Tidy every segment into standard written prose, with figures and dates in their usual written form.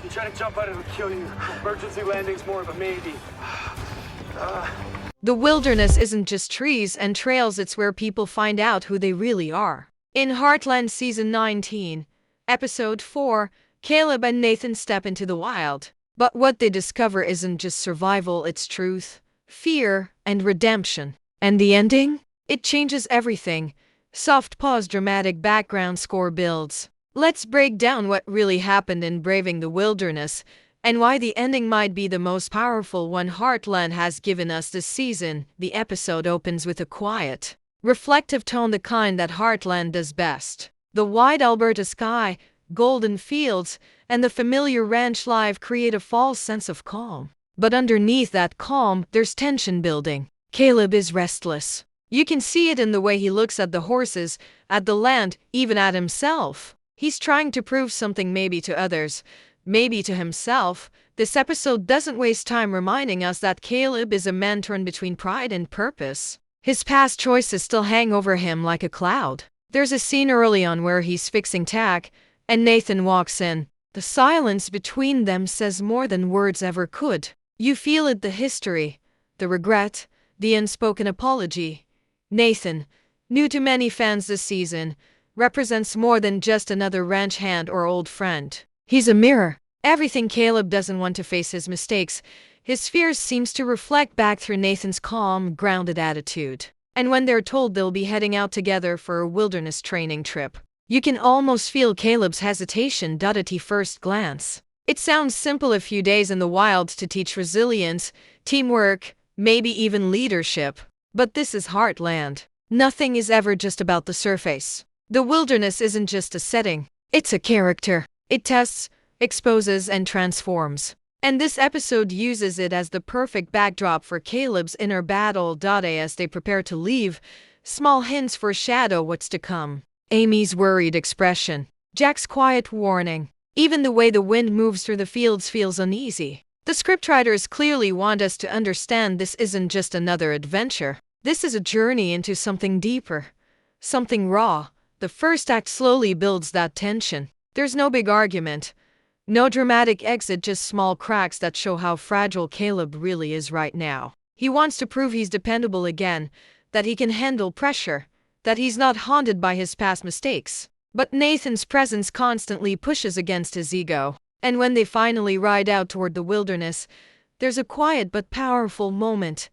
You try to jump out, it'll kill you. Emergency landing's more of a maybe. The wilderness isn't just trees and trails, it's where people find out who they really are. In Heartland Season 19, Episode 4, Caleb and Nathan step into the wild. But what they discover isn't just survival, it's truth, fear, and redemption. And the ending? It changes everything. Soft pause, dramatic background score builds. Let's break down what really happened in Braving the Wilderness, and why the ending might be the most powerful one Heartland has given us this season. The episode opens with a quiet, reflective tone, the kind that Heartland does best. The wide Alberta sky, golden fields, and the familiar ranch life create a false sense of calm. But underneath that calm, there's tension building. Caleb is restless. You can see it in the way he looks at the horses, at the land, even at himself. He's trying to prove something, maybe to others, maybe to himself. This episode doesn't waste time reminding us that Caleb is a man torn between pride and purpose. His past choices still hang over him like a cloud. There's a scene early on where he's fixing tack, and Nathan walks in. The silence between them says more than words ever could. You feel it, the history, the regret, the unspoken apology. Nathan, new to many fans this season, represents more than just another ranch hand or old friend. He's a mirror. Everything Caleb doesn't want to face, his mistakes, his fears, seems to reflect back through Nathan's calm, grounded attitude. And when they're told they'll be heading out together for a wilderness training trip, you can almost feel Caleb's hesitation at first glance. It sounds simple, a few days in the wild to teach resilience, teamwork, maybe even leadership. But this is Heartland. Nothing is ever just about the surface. The wilderness isn't just a setting, it's a character. It tests, exposes, and transforms. And this episode uses it as the perfect backdrop for Caleb's inner battle. As they prepare to leave, small hints foreshadow what's to come. Amy's worried expression, Jack's quiet warning, even the way the wind moves through the fields feels uneasy. The scriptwriters clearly want us to understand this isn't just another adventure. This is a journey into something deeper, something raw. The first act slowly builds that tension. There's no big argument, no dramatic exit, just small cracks that show how fragile Caleb really is right now. He wants to prove he's dependable again, that he can handle pressure, that he's not haunted by his past mistakes. But Nathan's presence constantly pushes against his ego. And when they finally ride out toward the wilderness, there's a quiet but powerful moment.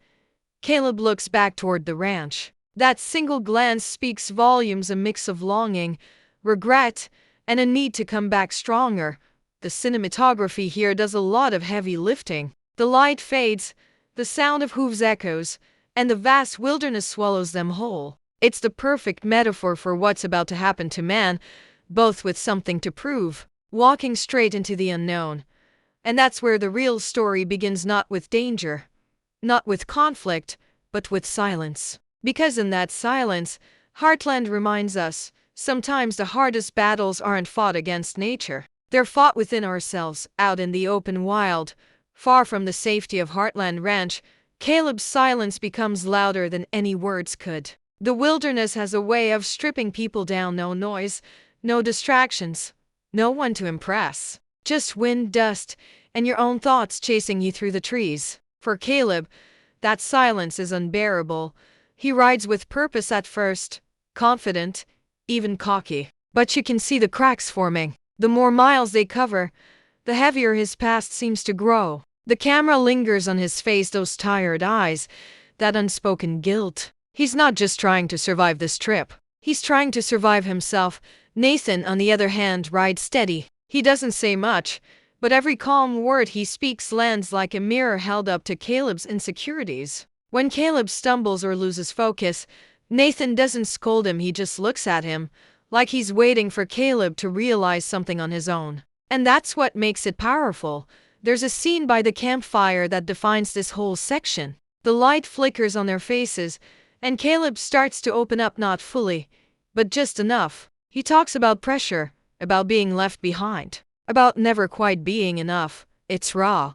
Caleb looks back toward the ranch. That single glance speaks volumes, a mix of longing, regret, and a need to come back stronger. The cinematography here does a lot of heavy lifting. The light fades, the sound of hooves echoes, and the vast wilderness swallows them whole. It's the perfect metaphor for what's about to happen to man, both with something to prove, walking straight into the unknown. And that's where the real story begins, not with danger, not with conflict, but with silence. Because in that silence, Heartland reminds us, sometimes the hardest battles aren't fought against nature. They're fought within ourselves, out in the open wild. Far from the safety of Heartland Ranch, Caleb's silence becomes louder than any words could. The wilderness has a way of stripping people down. No noise, no distractions, no one to impress. Just wind, dust, and your own thoughts chasing you through the trees. For Caleb, that silence is unbearable. He rides with purpose at first, confident, even cocky. But you can see the cracks forming. The more miles they cover, the heavier his past seems to grow. The camera lingers on his face, those tired eyes, that unspoken guilt. He's not just trying to survive this trip. He's trying to survive himself. Nathan, on the other hand, rides steady. He doesn't say much, but every calm word he speaks lands like a mirror held up to Caleb's insecurities. When Caleb stumbles or loses focus, Nathan doesn't scold him, he just looks at him, like he's waiting for Caleb to realize something on his own. And that's what makes it powerful. There's a scene by the campfire that defines this whole section. The light flickers on their faces, and Caleb starts to open up, not fully, but just enough. He talks about pressure, about being left behind, about never quite being enough. It's raw,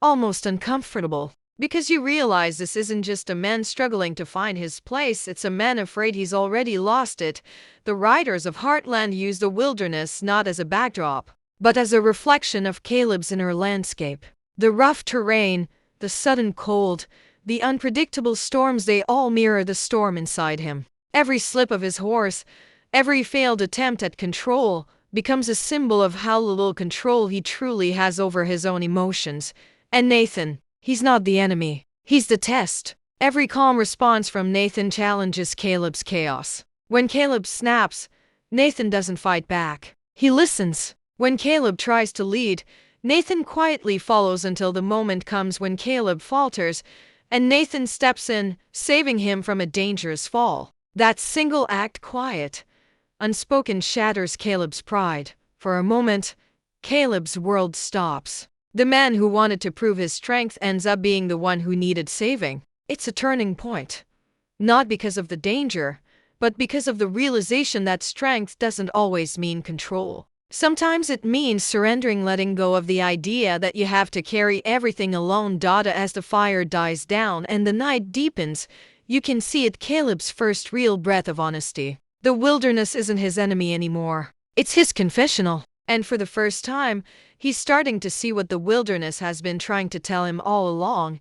almost uncomfortable. Because you realize this isn't just a man struggling to find his place, it's a man afraid he's already lost it. The writers of Heartland use the wilderness not as a backdrop, but as a reflection of Caleb's inner landscape. The rough terrain, the sudden cold, the unpredictable storms, they all mirror the storm inside him. Every slip of his horse, every failed attempt at control, becomes a symbol of how little control he truly has over his own emotions. And Nathan, he's not the enemy, he's the test. Every calm response from Nathan challenges Caleb's chaos. When Caleb snaps, Nathan doesn't fight back. He listens. When Caleb tries to lead, Nathan quietly follows until the moment comes when Caleb falters, and Nathan steps in, saving him from a dangerous fall. That single act, quiet, unspoken, shatters Caleb's pride. For a moment, Caleb's world stops. The man who wanted to prove his strength ends up being the one who needed saving. It's a turning point. Not because of the danger, but because of the realization that strength doesn't always mean control. Sometimes it means surrendering, letting go of the idea that you have to carry everything alone. As the fire dies down and the night deepens, you can see it, Caleb's first real breath of honesty. The wilderness isn't his enemy anymore. It's his confessional. And for the first time, he's starting to see what the wilderness has been trying to tell him all along.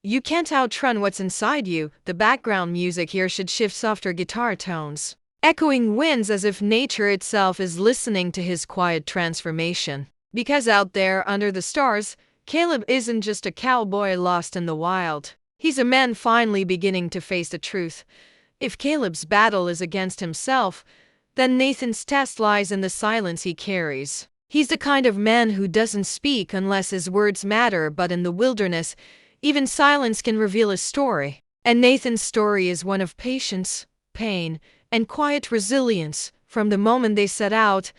You can't outrun what's inside you. The background music here should shift, softer guitar tones, echoing winds, as if nature itself is listening to his quiet transformation. Because out there, under the stars, Caleb isn't just a cowboy lost in the wild. He's a man finally beginning to face the truth. If Caleb's battle is against himself, then Nathan's test lies in the silence he carries. He's the kind of man who doesn't speak unless his words matter, but in the wilderness, even silence can reveal a story. And Nathan's story is one of patience, pain, and quiet resilience. From the moment they set out,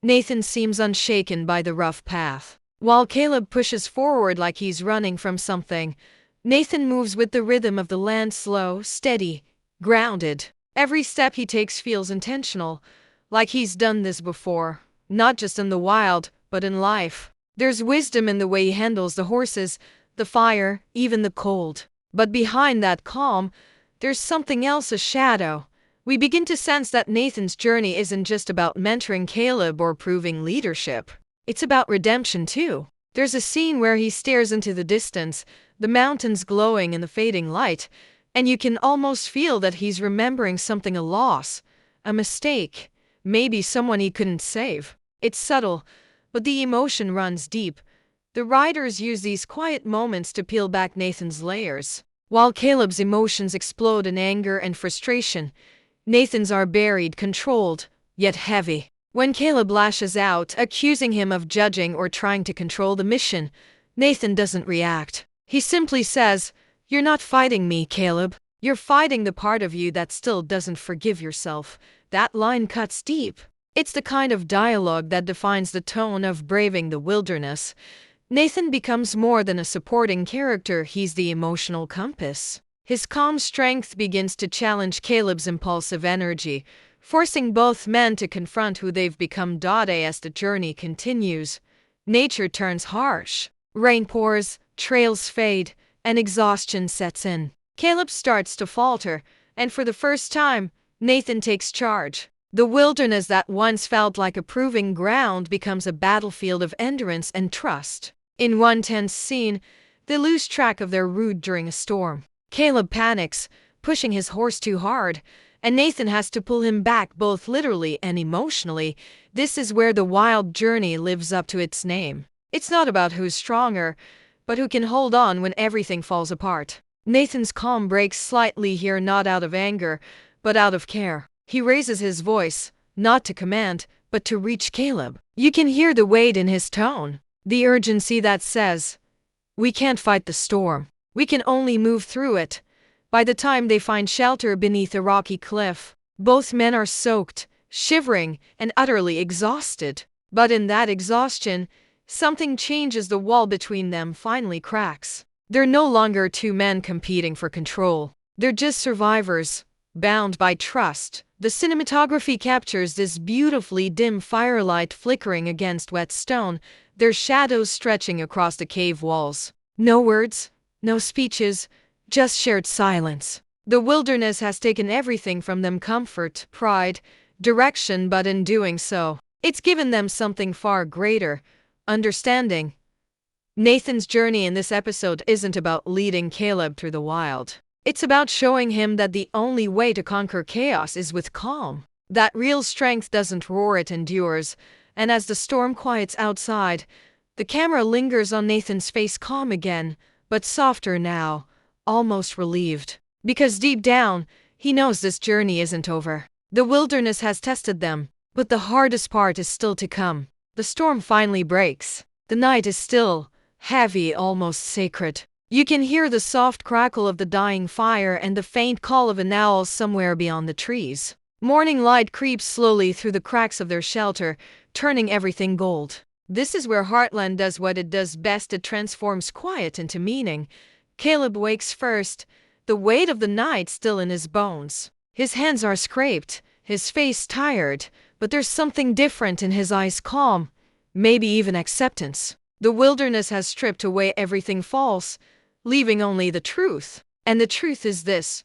Nathan seems unshaken by the rough path. While Caleb pushes forward like he's running from something, Nathan moves with the rhythm of the land, slow, steady, grounded. Every step he takes feels intentional, like he's done this before, not just in the wild, but in life. There's wisdom in the way he handles the horses, the fire, even the cold. But behind that calm, there's something else, a shadow. We begin to sense that Nathan's journey isn't just about mentoring Caleb or proving leadership. It's about redemption too. There's a scene where he stares into the distance, the mountains glowing in the fading light, and you can almost feel that he's remembering something, a loss, a mistake, maybe someone he couldn't save. It's subtle, but the emotion runs deep. The writers use these quiet moments to peel back Nathan's layers. While Caleb's emotions explode in anger and frustration, Nathan's are buried, controlled, yet heavy. When Caleb lashes out, accusing him of judging or trying to control the mission, Nathan doesn't react. He simply says, "You're not fighting me, Caleb. You're fighting the part of you that still doesn't forgive yourself." That line cuts deep. It's the kind of dialogue that defines the tone of Braving the Wilderness. Nathan becomes more than a supporting character, he's the emotional compass. His calm strength begins to challenge Caleb's impulsive energy, forcing both men to confront who they've become. As the journey continues, nature turns harsh. Rain pours, trails fade, and exhaustion sets in. Caleb starts to falter, and for the first time, Nathan takes charge. The wilderness that once felt like a proving ground becomes a battlefield of endurance and trust. In one tense scene, they lose track of their route during a storm. Caleb panics, pushing his horse too hard, and Nathan has to pull him back, both literally and emotionally. This is where the wild journey lives up to its name. It's not about who's stronger, but who can hold on when everything falls apart. Nathan's calm breaks slightly here, not out of anger, but out of care. He raises his voice, not to command, but to reach Caleb. You can hear the weight in his tone, the urgency that says, "We can't fight the storm. We can only move through it." By the time they find shelter beneath a rocky cliff, both men are soaked, shivering, and utterly exhausted. But in that exhaustion, something changes. The wall between them finally cracks. They're no longer two men competing for control. They're just survivors, bound by trust. The cinematography captures this beautifully, dim firelight flickering against wet stone, their shadows stretching across the cave walls. No words, no speeches, just shared silence. The wilderness has taken everything from them: comfort, pride, direction, but in doing so, It's given them something far greater: understanding. Nathan's journey in this episode isn't about leading Caleb through the wild. It's about showing him that the only way to conquer chaos is with calm. That real strength doesn't roar, it endures. And as the storm quiets outside, the camera lingers on Nathan's face, calm again, but softer now, almost relieved. Because deep down, he knows this journey isn't over. The wilderness has tested them, but the hardest part is still to come. The storm finally breaks. The night is still, heavy, almost sacred. You can hear the soft crackle of the dying fire and the faint call of an owl somewhere beyond the trees. Morning light creeps slowly through the cracks of their shelter, turning everything gold. This is where Heartland does what it does best: it transforms quiet into meaning. Caleb wakes first, the weight of the night still in his bones. His hands are scraped, his face tired, but there's something different in his eyes: calm, maybe even acceptance. The wilderness has stripped away everything false, leaving only the truth. And the truth is this: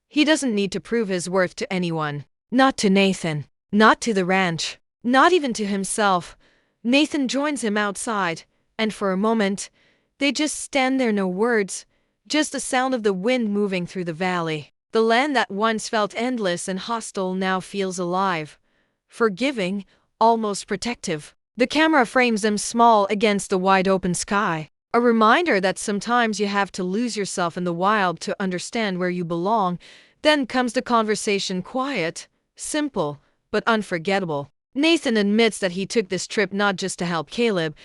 he doesn't need to prove his worth to anyone. Not to Nathan, not to the ranch, not even to himself. Nathan joins him outside, and for a moment, they just stand there, no words, just the sound of the wind moving through the valley. The land that once felt endless and hostile now feels alive, forgiving, almost protective. The camera frames them small against the wide open sky, a reminder that sometimes you have to lose yourself in the wild to understand where you belong. Then comes the conversation, quiet, simple, but unforgettable. Nathan admits that he took this trip not just to help Caleb,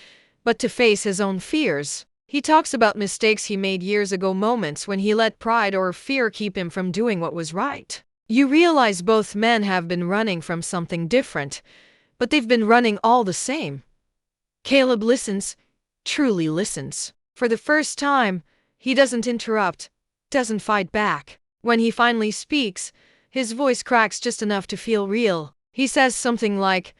but to face his own fears. He talks about mistakes he made years ago, moments when he let pride or fear keep him from doing what was right. You realize both men have been running from something different, but they've been running all the same. Caleb listens, truly listens. For the first time, he doesn't interrupt, doesn't fight back. When he finally speaks, his voice cracks just enough to feel real. He says something like,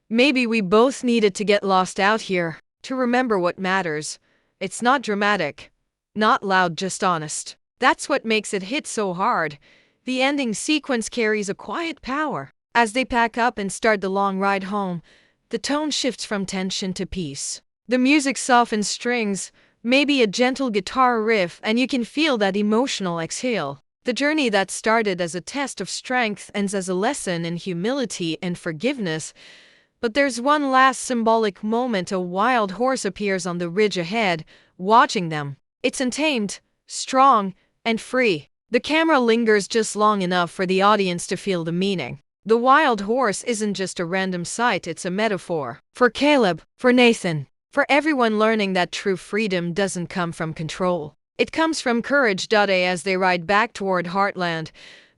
"Maybe we both needed to get lost out here, to remember what matters." It's not dramatic, not loud, just honest. That's what makes it hit so hard. The ending sequence carries a quiet power. As they pack up and start the long ride home, the tone shifts from tension to peace. The music softens strings, maybe a gentle guitar riff, and you can feel that emotional exhale. The journey that started as a test of strength ends as a lesson in humility and forgiveness. But there's one last symbolic moment. A wild horse appears on the ridge ahead, watching them. It's untamed, strong, and free. The camera lingers just long enough for the audience to feel the meaning. The wild horse isn't just a random sight, it's a metaphor. For Caleb, for Nathan, for everyone learning that true freedom doesn't come from control. It comes from courage. As they ride back toward Heartland,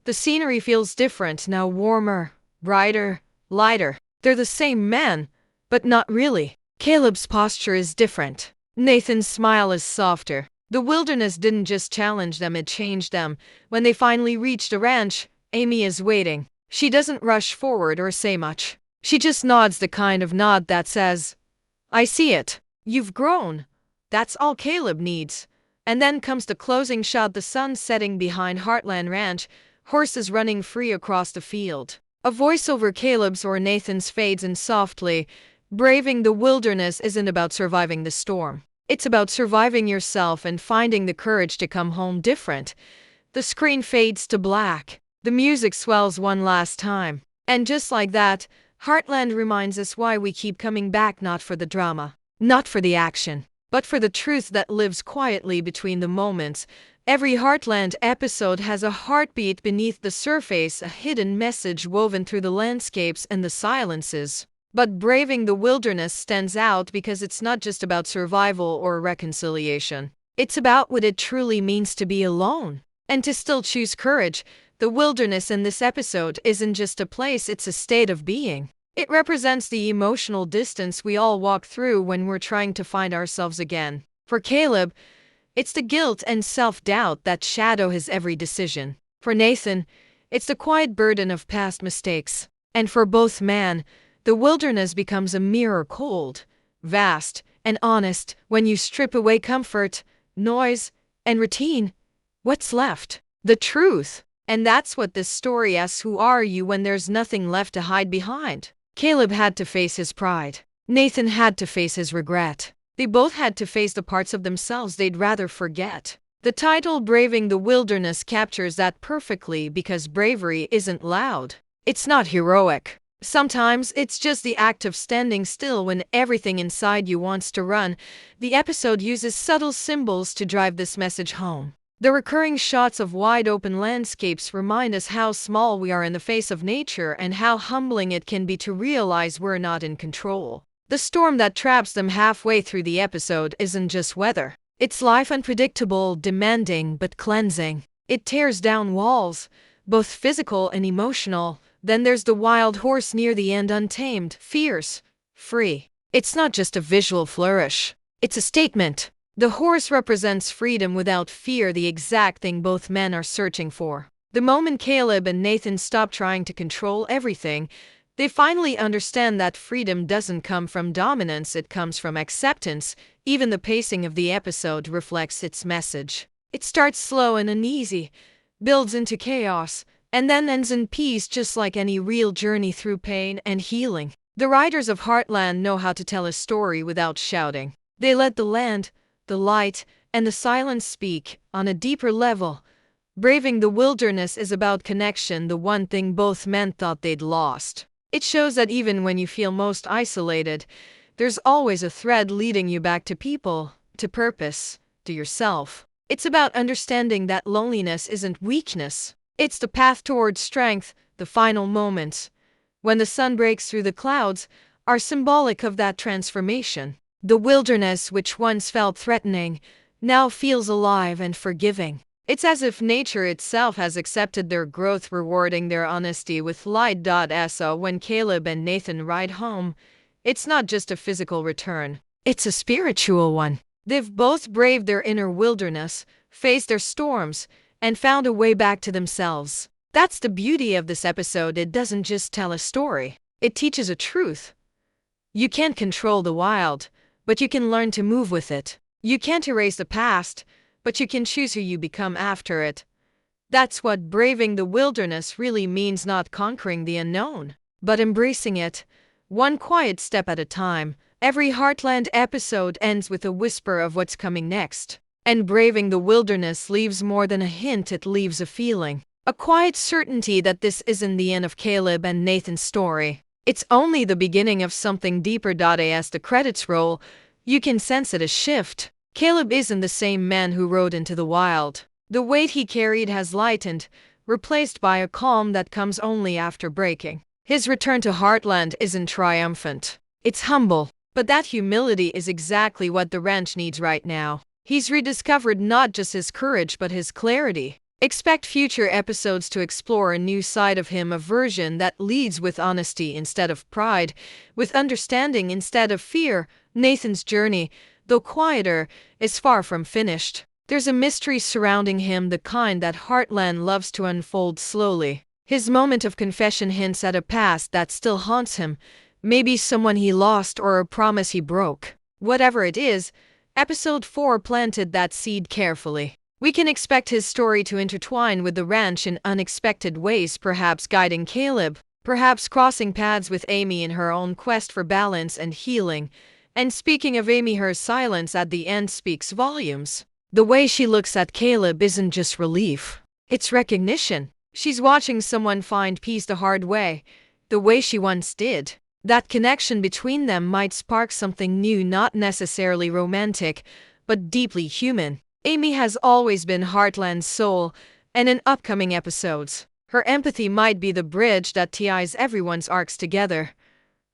the scenery feels different, now warmer, brighter, lighter. They're the same man, but not really. Caleb's posture is different. Nathan's smile is softer. The wilderness didn't just challenge them, it changed them. When they finally reach the ranch, Amy is waiting. She doesn't rush forward or say much. She just nods, the kind of nod that says, "I see it. You've grown." That's all Caleb needs. And then comes the closing shot, the sun setting behind Heartland Ranch, horses running free across the field. A voice over Caleb's or Nathan's fades in softly. Braving the wilderness isn't about surviving the storm. It's about surviving yourself and finding the courage to come home different. The screen fades to black. The music swells one last time. And just like that, Heartland reminds us why we keep coming back: not for the drama, not for the action, but for the truth that lives quietly between the moments. Every Heartland episode has a heartbeat beneath the surface, a hidden message woven through the landscapes and the silences. But Braving the Wilderness stands out because it's not just about survival or reconciliation. It's about what it truly means to be alone and to still choose courage. The wilderness in this episode isn't just a place, it's a state of being. It represents the emotional distance we all walk through when we're trying to find ourselves again. For Caleb, it's the guilt and self-doubt that shadow his every decision. For Nathan, it's the quiet burden of past mistakes. And for both men, the wilderness becomes a mirror, cold, vast, and honest. When you strip away comfort, noise, and routine, what's left? The truth. And that's what this story asks: who are you when there's nothing left to hide behind? Caleb had to face his pride. Nathan had to face his regret. They both had to face the parts of themselves they'd rather forget. The title Braving the Wilderness captures that perfectly because bravery isn't loud. It's not heroic. Sometimes it's just the act of standing still when everything inside you wants to run. The episode uses subtle symbols to drive this message home. The recurring shots of wide-open landscapes remind us how small we are in the face of nature and how humbling it can be to realize we're not in control. The storm that traps them halfway through the episode isn't just weather. It's life, unpredictable, demanding, but cleansing. It tears down walls, both physical and emotional. Then there's the wild horse near the end, untamed, fierce, free. It's not just a visual flourish. It's a statement. The horse represents freedom without fear, the exact thing both men are searching for. The moment Caleb and Nathan stop trying to control everything, they finally understand that freedom doesn't come from dominance, it comes from acceptance. Even the pacing of the episode reflects its message. It starts slow and uneasy, builds into chaos, and then ends in peace, just like any real journey through pain and healing. The writers of Heartland know how to tell a story without shouting. They let the land, the light, and the silence speak on a deeper level. Braving the Wilderness is about connection, the one thing both men thought they'd lost. It shows that even when you feel most isolated, there's always a thread leading you back to people, to purpose, to yourself. It's about understanding that loneliness isn't weakness. It's the path towards strength. The final moments, when the sun breaks through the clouds, are symbolic of that transformation. The wilderness, which once felt threatening, now feels alive and forgiving. It's as if nature itself has accepted their growth, rewarding their honesty with light. So when Caleb and Nathan ride home, it's not just a physical return, it's a spiritual one. They've both braved their inner wilderness, faced their storms, and found a way back to themselves. That's the beauty of this episode. It doesn't just tell a story, it teaches a truth. You can't control the wild, but you can learn to move with it. You can't erase the past, but you can choose who you become after it. That's what braving the wilderness really means, not conquering the unknown, but embracing it, one quiet step at a time. Every Heartland episode ends with a whisper of what's coming next. And braving the wilderness leaves more than a hint, it leaves a feeling. A quiet certainty that this isn't the end of Caleb and Nathan's story. It's only the beginning of something deeper. As the credits roll, you can sense it, a shift. Caleb isn't the same man who rode into the wild. The weight he carried has lightened, replaced by a calm that comes only after breaking. His return to Heartland isn't triumphant. It's humble. But that humility is exactly what the ranch needs right now. He's rediscovered not just his courage but his clarity. Expect future episodes to explore a new side of him, a version that leads with honesty instead of pride, with understanding instead of fear. Nathan's journey, though quieter, is far from finished. There's a mystery surrounding him, the kind that Heartland loves to unfold slowly. His moment of confession hints at a past that still haunts him, maybe someone he lost or a promise he broke. Whatever it is, Episode 4 planted that seed carefully. We can expect his story to intertwine with the ranch in unexpected ways, perhaps guiding Caleb, perhaps crossing paths with Amy in her own quest for balance and healing. And speaking of Amy, her silence at the end speaks volumes. The way she looks at Caleb isn't just relief, it's recognition. She's watching someone find peace the hard way, the way she once did. That connection between them might spark something new, not necessarily romantic, but deeply human. Amy has always been Heartland's soul, and in upcoming episodes, her empathy might be the bridge that ties everyone's arcs together.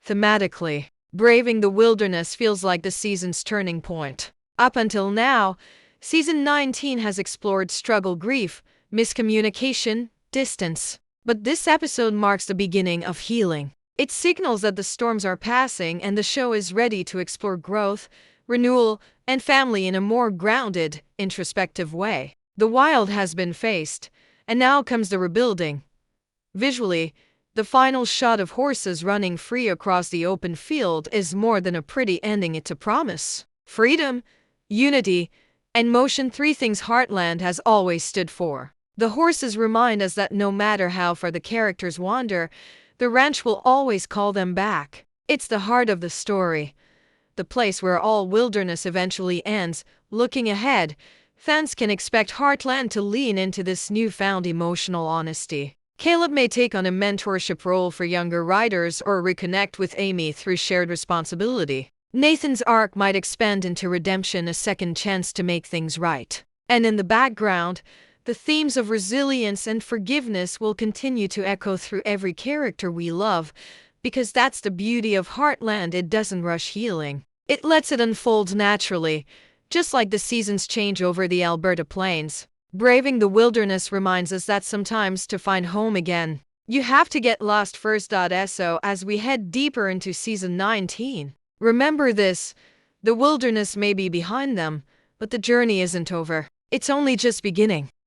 Thematically, braving the wilderness feels like the season's turning point. Up until now, Season 19 has explored struggle, grief, miscommunication, distance. But this episode marks the beginning of healing. It signals that the storms are passing and the show is ready to explore growth, renewal, and family in a more grounded, introspective way. The wild has been faced, and now comes the rebuilding. Visually, the final shot of horses running free across the open field is more than a pretty ending, it's a promise. Freedom, unity, and motion, three things Heartland has always stood for. The horses remind us that no matter how far the characters wander, the ranch will always call them back. It's the heart of the story, the place where all wilderness eventually ends. Looking ahead, fans can expect Heartland to lean into this newfound emotional honesty. Caleb may take on a mentorship role for younger riders or reconnect with Amy through shared responsibility. Nathan's arc might expand into redemption, a second chance to make things right. And in the background, the themes of resilience and forgiveness will continue to echo through every character we love, because that's the beauty of Heartland. It doesn't rush healing. It lets it unfold naturally, just like the seasons change over the Alberta plains. Braving the wilderness reminds us that sometimes to find home again, you have to get lost first. So as we head deeper into season 19, remember this: the wilderness may be behind them, but the journey isn't over. It's only just beginning.